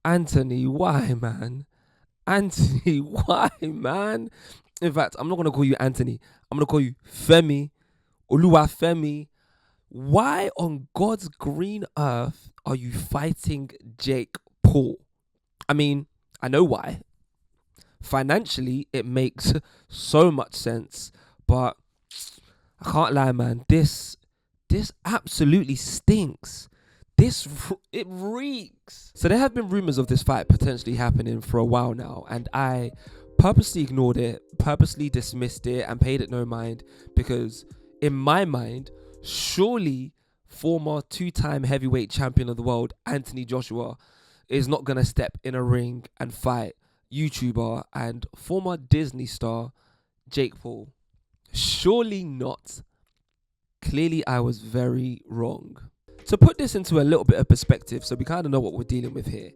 Anthony, why, man? Anthony, why, man? In fact, I'm not gonna call you Anthony. I'm gonna call you Femi, Oluwafemi. Why on God's green earth are you fighting Jake Paul? I mean, I know why. Financially, it makes so much sense, but I can't lie, man. This absolutely stinks. It reeks. So there have been rumors of this fight potentially happening for a while now, and I purposely ignored it, purposely dismissed it, and paid it no mind because in my mind, surely former two-time heavyweight champion of the world Anthony Joshua is not gonna step in a ring and fight YouTuber and former Disney star Jake Paul. Surely not. Clearly, I was very wrong. To put this into a little bit of perspective, so we kind of know what we're dealing with here,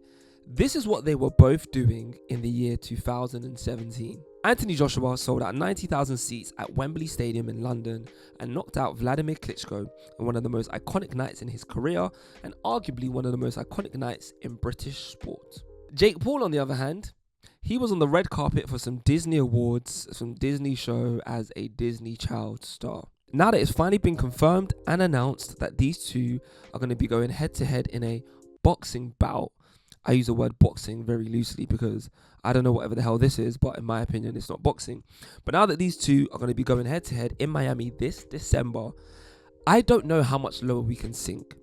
this is what they were both doing in the year 2017. Anthony Joshua sold out 90,000 seats at Wembley Stadium in London and knocked out Vladimir Klitschko in one of the most iconic nights in his career and arguably one of the most iconic nights in British sport. Jake Paul, on the other hand, he was on the red carpet for some Disney awards, some Disney show as a Disney child star. Now that it's finally been confirmed and announced that these two are going to be going head to head in a boxing bout, I use the word boxing very loosely because I don't know whatever the hell this is, but in my opinion, it's not boxing. But now that these two are going to be going head to head in Miami this December, I don't know how much lower we can sink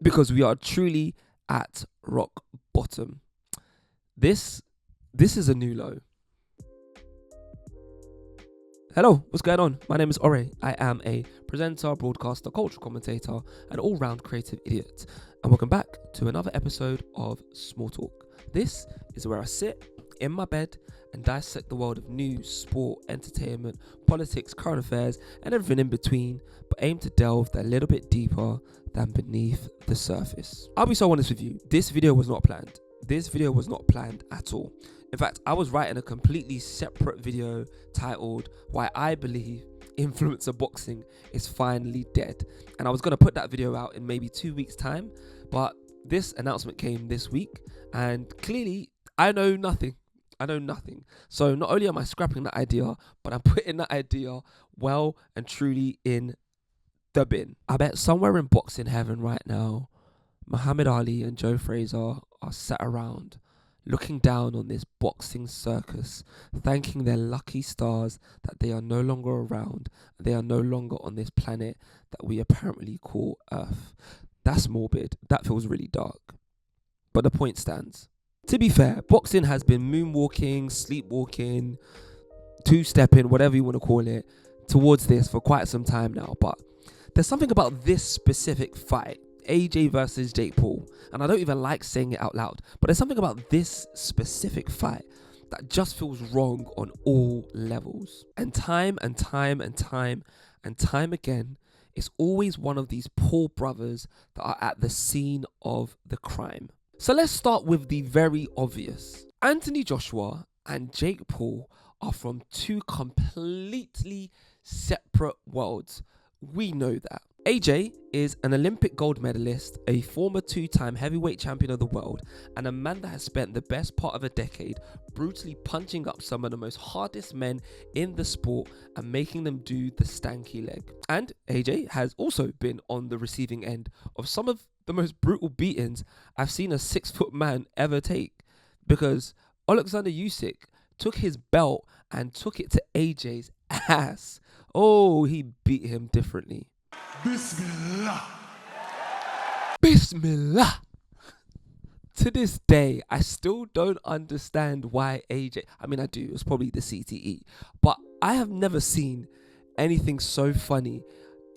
because we are truly at rock bottom. This is a new low. Hello, what's going on? My name is Ore. I am a presenter, broadcaster, cultural commentator, and all-round creative idiot. And welcome back to another episode of Small Talk. This is where I sit in my bed and dissect the world of news, sport, entertainment, politics, current affairs, and everything in between, but aim to delve a little bit deeper than beneath the surface. I'll be so honest with you, this video was not planned. This video was not planned at all. In fact, I was writing a completely separate video titled Why I Believe Influencer Boxing is Finally Dead. And I was going to put that video out in maybe 2 weeks' time, but this announcement came this week and clearly I know nothing. So not only am I scrapping that idea, but I'm putting that idea well and truly in the bin. I bet somewhere in boxing heaven right now, Muhammad Ali and Joe Frazier are sat around looking down on this boxing circus, thanking their lucky stars that they are no longer around, they are no longer on this planet that we apparently call Earth. That's morbid. That feels really dark. But the point stands. To be fair, boxing has been moonwalking, sleepwalking, two-stepping, whatever you want to call it, towards this for quite some time now. But there's something about this specific fight, AJ versus Jake Paul, and I don't even like saying it out loud, but there's something about this specific fight that just feels wrong on all levels. And time again, it's always one of these Paul brothers that are at the scene of the crime. So let's start with the very obvious. Anthony Joshua and Jake Paul are from two completely separate worlds. We know that. AJ is an Olympic gold medalist, a former two-time heavyweight champion of the world, and a man that has spent the best part of a decade brutally punching up some of the most hardest men in the sport and making them do the stanky leg. And AJ has also been on the receiving end of some of the most brutal beatings I've seen a 6-foot man ever take, because Alexander Usyk took his belt and took it to AJ's ass. Oh, he beat him differently. Bismillah. To this day, I still don't understand why AJ, I mean I do, it's probably the CTE, but I have never seen anything so funny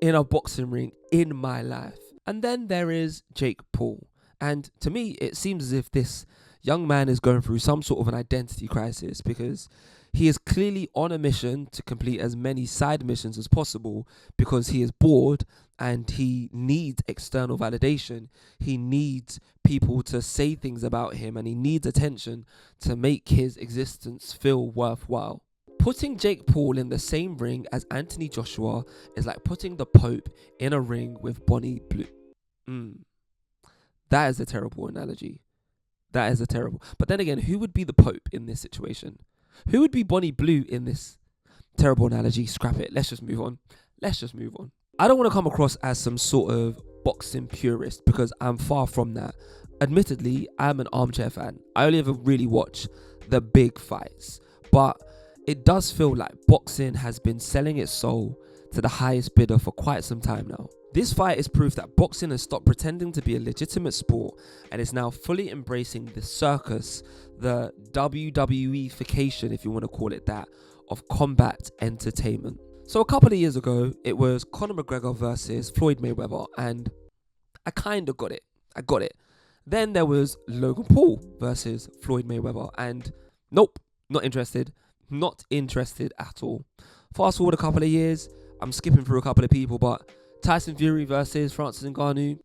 in a boxing ring in my life. And then there is Jake Paul. And to me, it seems as if this young man is going through some sort of an identity crisis, because he is clearly on a mission to complete as many side missions as possible because he is bored and he needs external validation. He needs people to say things about him and he needs attention to make his existence feel worthwhile. Putting Jake Paul in the same ring as Anthony Joshua is like putting the Pope in a ring with Bonnie Blue. That is a terrible analogy. That is a terrible. But then again, who would be the Pope in this situation? Who would be Bonnie Blue in this terrible analogy? Scrap it. Let's just move on. I don't want to come across as some sort of boxing purist because I'm far from that. Admittedly, I'm an armchair fan. I only ever really watch the big fights. But it does feel like boxing has been selling its soul to the highest bidder for quite some time now. This fight is proof that boxing has stopped pretending to be a legitimate sport and is now fully embracing the circus, the WWE-fication, if you want to call it that, of combat entertainment. So a couple of years ago, it was Conor McGregor versus Floyd Mayweather, and I kind of got it. Then there was Logan Paul versus Floyd Mayweather, and nope, not interested at all. Fast forward a couple of years, I'm skipping through a couple of people, but Tyson Fury versus Francis Ngannou,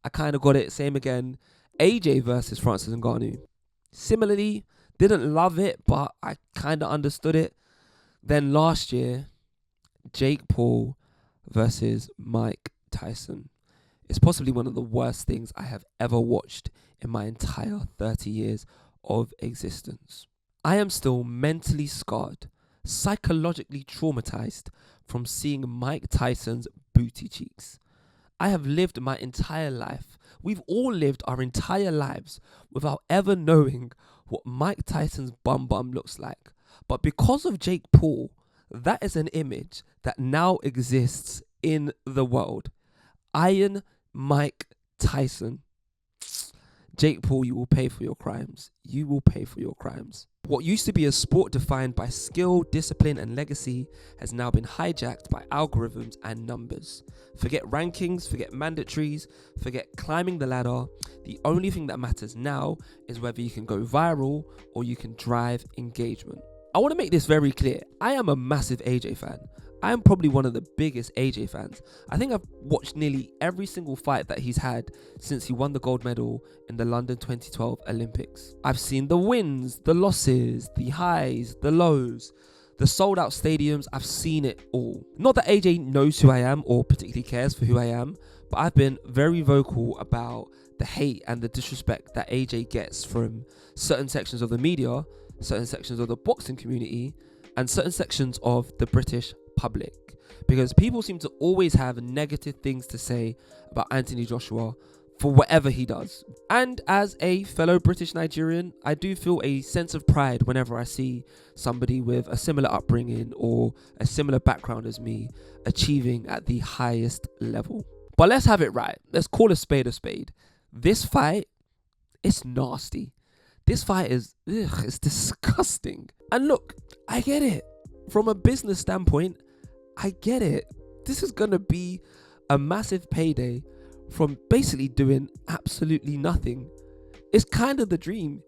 I kind of got it. Same again. AJ versus Francis Ngannou. Similarly, didn't love it, but I kind of understood it. Then last year, Jake Paul versus Mike Tyson. It's possibly one of the worst things I have ever watched in my entire 30 years of existence. I am still mentally scarred, psychologically traumatized from seeing Mike Tyson's booty cheeks. I have lived my entire life. We've all lived our entire lives without ever knowing what Mike Tyson's bum looks like. But because of Jake Paul, that is an image that now exists in the world. Iron Mike Tyson. Jake Paul, you will pay for your crimes. What used to be a sport defined by skill, discipline, and legacy has now been hijacked by algorithms and numbers. Forget rankings, forget mandatories, forget climbing the ladder. The only thing that matters now is whether you can go viral or you can drive engagement. I want to make this very clear. I am a massive AJ fan. I am probably one of the biggest AJ fans. I think I've watched nearly every single fight that he's had since he won the gold medal in the London 2012 Olympics. I've seen the wins, the losses, the highs, the lows, the sold out stadiums. I've seen it all. Not that AJ knows who I am or particularly cares for who I am, but I've been very vocal about the hate and the disrespect that AJ gets from certain sections of the media, certain sections of the boxing community, and certain sections of the British public, because people seem to always have negative things to say about Anthony Joshua for whatever he does. And as a fellow British Nigerian, I do feel a sense of pride whenever I see somebody with a similar upbringing or a similar background as me achieving at the highest level. But let's have it right. Let's call a spade a spade. This fight, it's nasty. This fight is, it's disgusting. And look, I get it. From a business standpoint, I get it. This is going to be a massive payday from basically doing absolutely nothing. It's kind of the dream.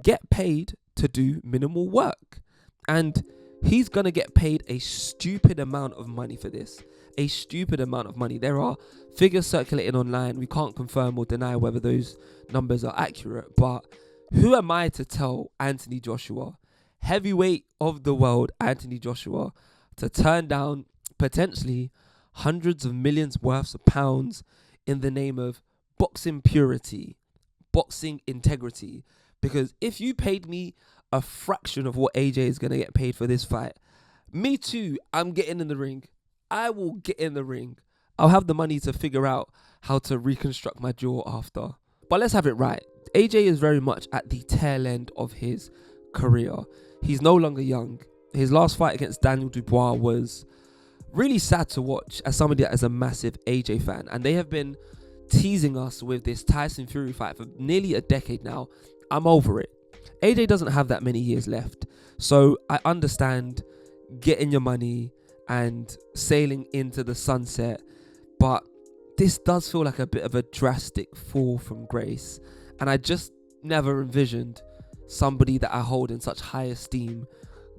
Get paid to do minimal work. And he's going to get paid a stupid amount of money for this. A stupid amount of money. There are figures circulating online. We can't confirm or deny whether those numbers are accurate. But who am I to tell Anthony Joshua, heavyweight of the world Anthony Joshua, to turn down potentially hundreds of millions worth of pounds in the name of boxing purity, boxing integrity? Because if you paid me a fraction of what AJ is going to get paid for this fight, me too, I'm getting in the ring. I will get in the ring. I'll have the money to figure out how to reconstruct my jaw after. But let's have it right. AJ is very much at the tail end of his career. He's no longer young. His last fight against Daniel Dubois was really sad to watch as somebody that is a massive AJ fan. And they have been teasing us with this Tyson Fury fight for nearly a decade now. I'm over it. AJ doesn't have that many years left. So I understand getting your money and sailing into the sunset. But this does feel like a bit of a drastic fall from grace. And I just never envisioned somebody that I hold in such high esteem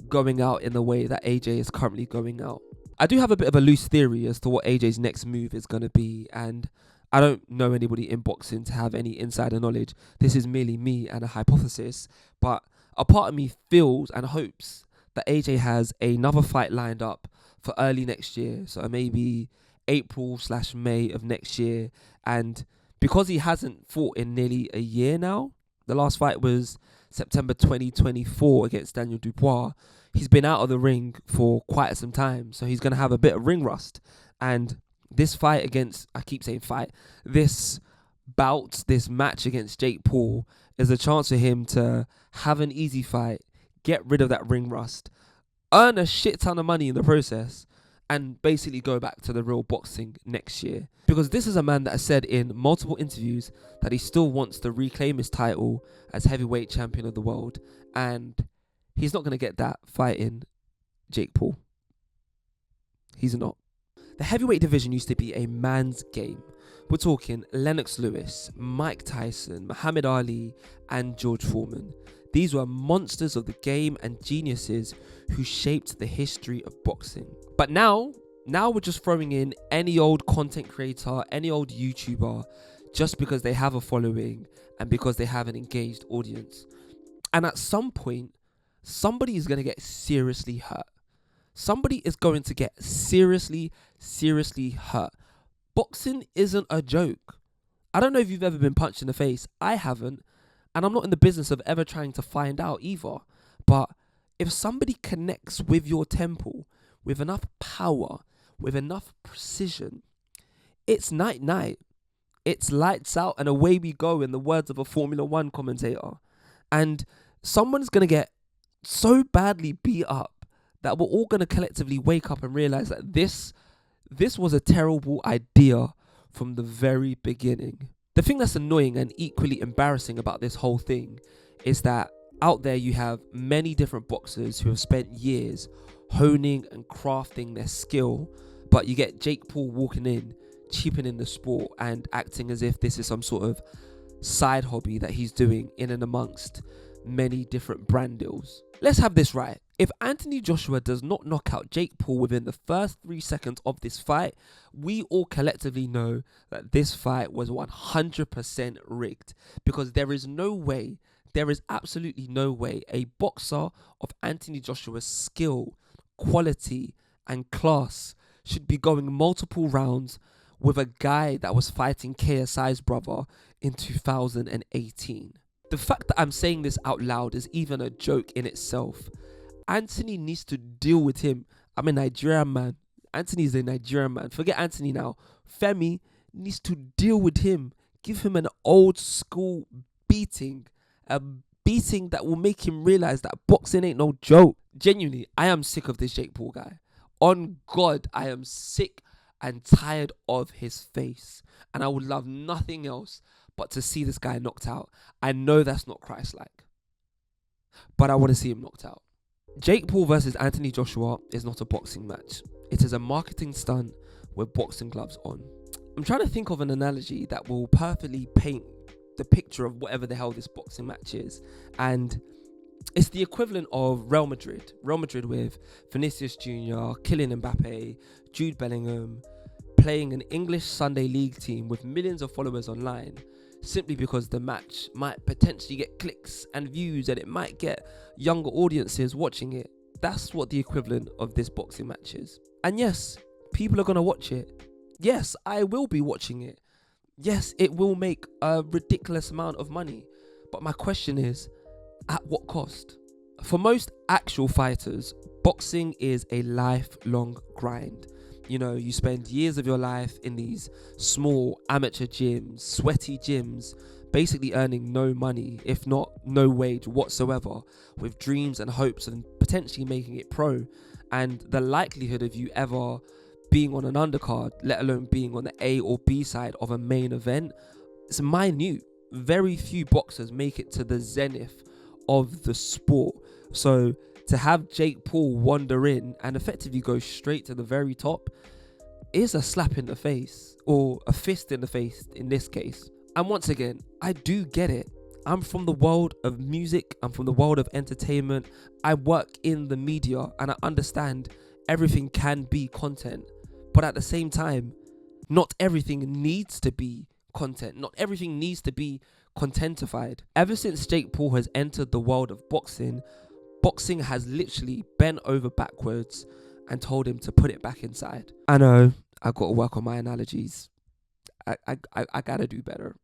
going out in the way that AJ is currently going out. I do have a bit of a loose theory as to what AJ's next move is going to be, and I don't know anybody in boxing to have any insider knowledge. This is merely me and a hypothesis, but a part of me feels and hopes that AJ has another fight lined up for early next year, so maybe April/May of next year. And because he hasn't fought in nearly a year now, The last fight was September 2024 against Daniel Dubois. He's been out of the ring for quite some time, so he's going to have a bit of ring rust. And this fight against, I keep saying fight, this bout, this match against Jake Paul is a chance for him to have an easy fight, get rid of that ring rust, earn a shit ton of money in the process, and basically go back to the real boxing next year. Because this is a man that has said in multiple interviews that he still wants to reclaim his title as heavyweight champion of the world, and he's not going to get that fighting Jake Paul. He's not. The heavyweight division used to be a man's game. We're talking Lennox Lewis, Mike Tyson, Muhammad Ali, and George Foreman. These were monsters of the game and geniuses who shaped the history of boxing. But now we're just throwing in any old content creator, any old YouTuber, just because they have a following and because they have an engaged audience. And at some point, somebody is going to get seriously hurt. Somebody is going to get seriously hurt. Boxing isn't a joke. I don't know if you've ever been punched in the face. I haven't. And I'm not in the business of ever trying to find out either. But if somebody connects with your temple with enough power, with enough precision, it's night-night. It's lights out and away we go, in the words of a Formula One commentator. And someone's going to get so badly beat up that we're all going to collectively wake up and realize that this was a terrible idea from the very beginning. The thing that's annoying and equally embarrassing about this whole thing is that out there you have many different boxers who have spent years honing and crafting their skill, but you get Jake Paul walking in, cheapening the sport and acting as if this is some sort of side hobby that he's doing in and amongst many different brand deals. Let's have this right. If Anthony Joshua does not knock out Jake Paul within the first 3 seconds of this fight, we all collectively know that this fight was 100% rigged, because there is absolutely no way a boxer of Anthony Joshua's skill, quality, and class should be going multiple rounds with a guy that was fighting KSI's brother in 2018. The fact that I'm saying this out loud is even a joke in itself. Anthony needs to deal with him. I'm a Nigerian man. Anthony's a Nigerian man. Forget Anthony now. Femi needs to deal with him. Give him an old school beating. A beating that will make him realize that boxing ain't no joke. Genuinely, I am sick of this Jake Paul guy. On God, I am sick and tired of his face. And I would love nothing else but to see this guy knocked out. I know that's not Christ-like, but I want to see him knocked out. Jake Paul versus Anthony Joshua is not a boxing match. It is a marketing stunt with boxing gloves on. I'm trying to think of an analogy that will perfectly paint the picture of whatever the hell this boxing match is. And it's the equivalent of Real Madrid. Real Madrid with Vinicius Jr., Kylian Mbappe, Jude Bellingham, playing an English Sunday League team with millions of followers online, simply because the match might potentially get clicks and views and it might get younger audiences watching it. That's what the equivalent of this boxing match is. And yes, people are going to watch it. Yes, I will be watching it. Yes, it will make a ridiculous amount of money. But my question is, at what cost? For most actual fighters, boxing is a lifelong grind. You know, you spend years of your life in these small amateur gyms, sweaty gyms, basically earning no money, if not no wage whatsoever, with dreams and hopes of potentially making it pro. And the likelihood of you ever being on an undercard, let alone being on the A or B side of a main event, is minute. Very few boxers make it to the zenith of the sport. So to have Jake Paul wander in and effectively go straight to the very top is a slap in the face, or a fist in the face in this case. And once again, I do get it. I'm from the world of music. I'm from the world of entertainment. I work in the media and I understand everything can be content. But at the same time, not everything needs to be content. Not everything needs to be contentified. Ever since Jake Paul has entered the world of boxing, boxing has literally bent over backwards and told him to put it back inside. I know, I've got to work on my analogies. I gotta do better.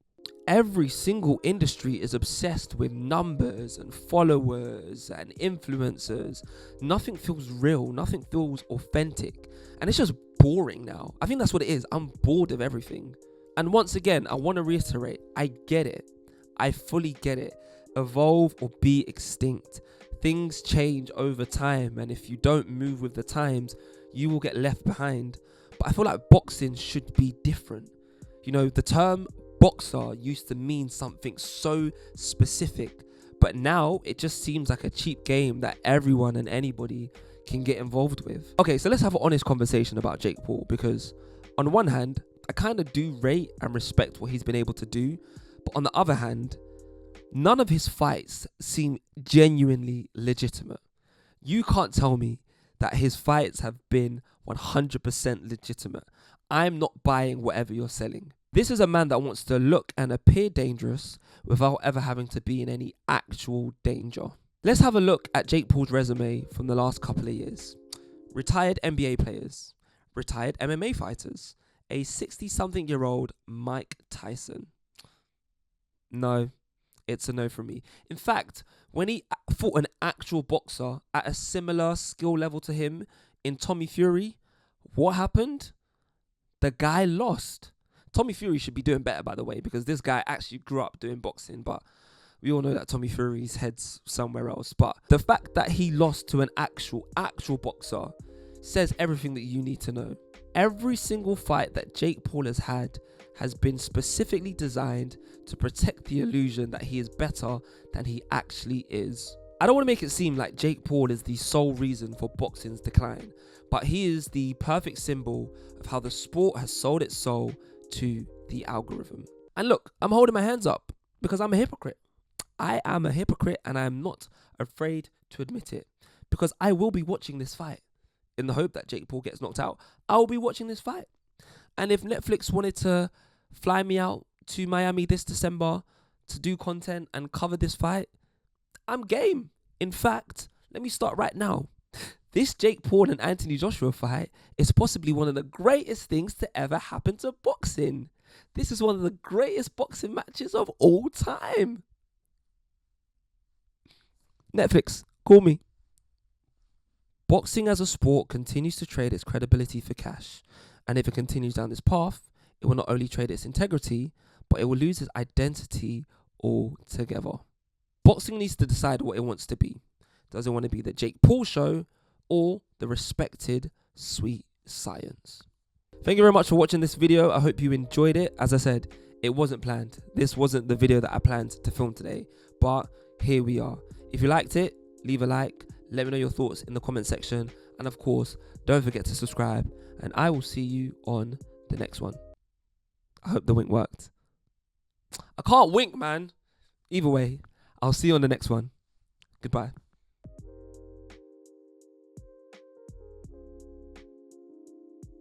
Every single industry is obsessed with numbers and followers and influencers. Nothing feels real, nothing feels authentic, and it's just boring now. I think that's what it is. I'm bored of everything. And once again, I want to reiterate, I get it. I fully get it. Evolve or be extinct. Things change over time, and if you don't move with the times, you will get left behind. But I feel like boxing should be different. You know, the term boxer used to mean something so specific, but now it just seems like a cheap game that everyone and anybody can get involved with. Okay, so let's have an honest conversation about Jake Paul, because on one hand, I kind of do rate and respect what he's been able to do, but on the other hand, none of his fights seem genuinely legitimate. You can't tell me that his fights have been 100% legitimate. I'm not buying whatever you're selling. This is a man that wants to look and appear dangerous without ever having to be in any actual danger. Let's have a look at Jake Paul's resume from the last couple of years. Retired NBA players, retired MMA fighters, a 60-something-year-old Mike Tyson. No, it's a no from me. In fact, when he fought an actual boxer at a similar skill level to him in Tommy Fury, what happened? The guy lost. Tommy Fury should be doing better, by the way, because this guy actually grew up doing boxing, but we all know that Tommy Fury's head's somewhere else. But the fact that he lost to an actual boxer says everything that you need to know. Every single fight that Jake Paul has had has been specifically designed to protect the illusion that he is better than he actually is. I don't want to make it seem like Jake Paul is the sole reason for boxing's decline, but he is the perfect symbol of how the sport has sold its soul to the algorithm. And look, I'm holding my hands up because I'm a hypocrite. I am a hypocrite, and I am not afraid to admit it, because I will be watching this fight in the hope that Jake Paul gets knocked out. I will be watching this fight. And if Netflix wanted to fly me out to Miami this December to do content and cover this fight, I'm game. In fact, let me start right now. This Jake Paul and Anthony Joshua fight is possibly one of the greatest things to ever happen to boxing. This is one of the greatest boxing matches of all time. Netflix, call me. Boxing as a sport continues to trade its credibility for cash. And if it continues down this path, it will not only trade its integrity, but it will lose its identity altogether. Boxing needs to decide what it wants to be. Does it want to be the Jake Paul show or the respected sweet science? Thank you very much for watching this video. I hope you enjoyed it. As I said, it wasn't planned. This wasn't the video that I planned to film today, but here we are. If you liked it, leave a like. Let me know your thoughts in the comment section. And of course, don't forget to subscribe. And I will see you on the next one. I hope the wink worked. I can't wink, man. Either way, I'll see you on the next one. Goodbye.